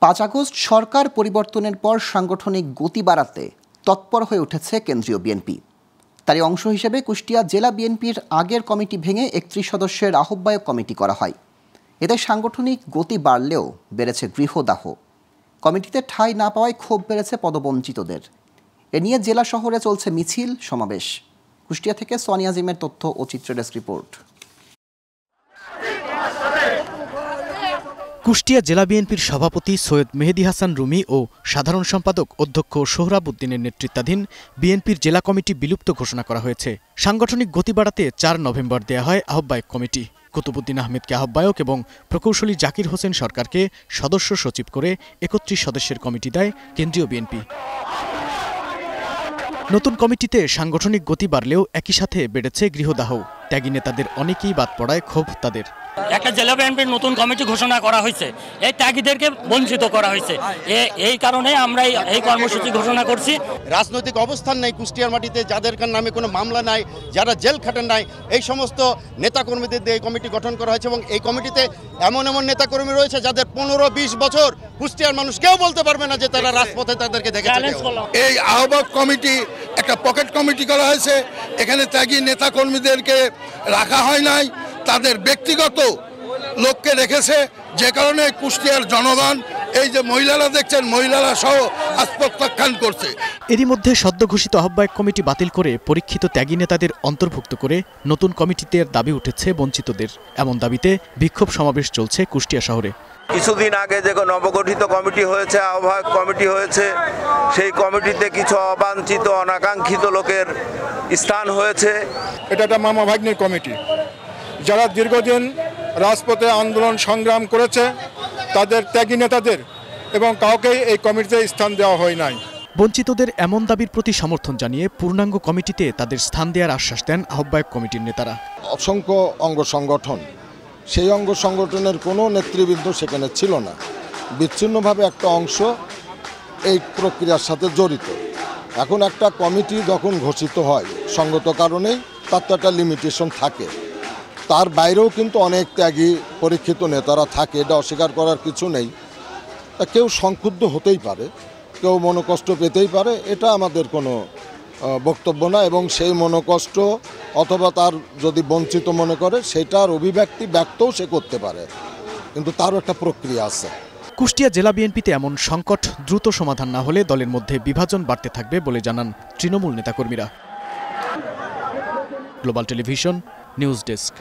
5 August সরকার পরিবর্তনের পর সাংগঠনিক গতি বাড়াতে তৎপর হয়ে উঠেছে কেন্দ্রীয় বিএনপি। তারই অংশ হিসেবে কুষ্টিয়া জেলা বিএনপির আগের কমিটি ভেঙে 31 সদস্যের আহ্বায়ক কমিটি করা হয়। এতে সাংগঠনিক গতি বাড়লেও বেড়েছে গৃহদাহ। কমিটিতে ঠাঁই না পাওয়ায় ক্ষোভ বেড়েছে পদবঞ্চিতদের। এ নিয়ে জেলা শহরে চলছে মিছিল সমাবেশ। কুষ্টিয়া থেকে সোনিয়া আজিমের তথ্য ও চিত্র ডেস্ক রিপোর্ট। কুষ্টিয়া জেলা বিএনপির সভাপতি সৈয়দ মেহেদী হাসান রুমি ও সাধারণ সম্পাদক অধ্যক্ষ সোহরাব উদ্দিনের নেতৃত্বাধীন বিএনপির জেলা কমিটি বিলুপ্ত ঘোষণা করা হয়েছে। সাংগঠনিক গতি বাড়াতে 4 নভেম্বর দেয়া হয় আহ্বায়ক কমিটি। কুতুবুদ্দিন আহমেদকে আহ্বায়ক এবং প্রকৌশলী জাকির হোসেন সরকারকে সদস্য সচিব করে 31 সদস্যের কমিটি দেয় কেন্দ্রীয় বিএনপি। নতুন কমিটিতে সাংগঠনিক গতি বাড়লেও একই সাথে বেড়েছে গৃহদাহ। ত্যাগী নেতাদের অনেকেই বাদ পড়ায় ক্ষোভ তাদের। একটা জেলা বিএনপির নতুন কমিটি ঘোষণা করা হয়েছে, এই ত্যাগীদেরকে বঞ্চিত করা হয়েছে। এই কারণে আমরা এই কর্মসূচি ঘোষণা করছি। রাজনৈতিক অবস্থান নাই কুষ্টিয়ার মাটিতে, যাদের নামে কোনো মামলা নাই, যারা জেল খাটেন নাই, এই সমস্ত নেতাকর্মীদের দিয়ে এই কমিটি গঠন করা হয়েছে এবং এই কমিটিতে এমন এমন নেতাকর্মী রয়েছে যাদের 15-20 বছর কুষ্টিয়ার মানুষ কেউ বলতে পারবে না যে তারা রাজপথে তাদেরকে দেখেছে। এই আহ্বায়ক কমিটি একটা পকেট কমিটি করা হয়েছে। এখানে ত্যাগী নেতাকর্মীদেরকে রাখা হয় নাই, তাদের ব্যক্তিগত লোককে রেখেছে, যে কারণে কুষ্টিয়ার জনগণ এই যে মহিলারা দেখছেন, মহিলারা সহ আজ প্রত্যাখ্যান করছে। এরই মধ্যে সদ্য ঘোষিত আহ্বায়ক কমিটি বাতিল করে পরীক্ষিত ত্যাগী নেতাদের অন্তর্ভুক্ত করে নতুন কমিটিতে দাবি উঠেছে বঞ্চিতদের। এমন দাবিতে বিক্ষোভ সমাবেশ চলছে কুষ্টিয়া শহরে। কিছুদিন আগে যে নবগঠিত কমিটি হয়েছে, আহ্বায়ক কমিটি হয়েছে, সেই কমিটিতে কিছু অবাঞ্ছিত অনাকাঙ্ক্ষিত লোকের স্থান হয়েছে। এটা একটা মামা ভাগ্নের কমিটি, যারা দীর্ঘদিন রাজপথে আন্দোলন সংগ্রাম করেছে, তাদের ত্যাগী নেতাদের এবং কাউকেই এই কমিটিতে স্থান দেওয়া হয় নাই। বঞ্চিতদের এমন দাবির প্রতি সমর্থন জানিয়ে পূর্ণাঙ্গ কমিটিতে তাদের স্থান দেওয়ার আশ্বাস দেন আহ্বায়ক কমিটির নেতারা। অসংখ্য অঙ্গ সংগঠন, সেই অঙ্গ সংগঠনের কোনো নেতৃবৃন্দ সেখানে ছিল না। বিচ্ছিন্নভাবে একটা অংশ এই প্রক্রিয়ার সাথে জড়িত। এখন একটা কমিটি যখন ঘোষিত হয়, সঙ্গত কারণেই তার তো একটা লিমিটেশন থাকে। তার বাইরেও কিন্তু অনেক ত্যাগী পরীক্ষিত নেতারা থাকে, এটা অস্বীকার করার কিছু নেই। তা কেউ সংক্ষুব্ধ হতেই পারে, কেউ মনোকষ্ট পেতেই পারে, এটা আমাদের কোনো বক্তব্য না। এবং সেই মনোকষ্ট অথবা তার যদি বঞ্চিত মনে করে, সেটার অভিব্যক্তি ব্যক্তও সে করতে পারে, কিন্তু তারও একটা প্রক্রিয়া আছে। কুষ্টিয়া জেলা বিএনপিতে এমন সংকট দ্রুত সমাধান না হলে দলের মধ্যে বিভাজন বাড়তে থাকবে বলে জানান তৃণমূল নেতাকর্মীরা। Global television news desk.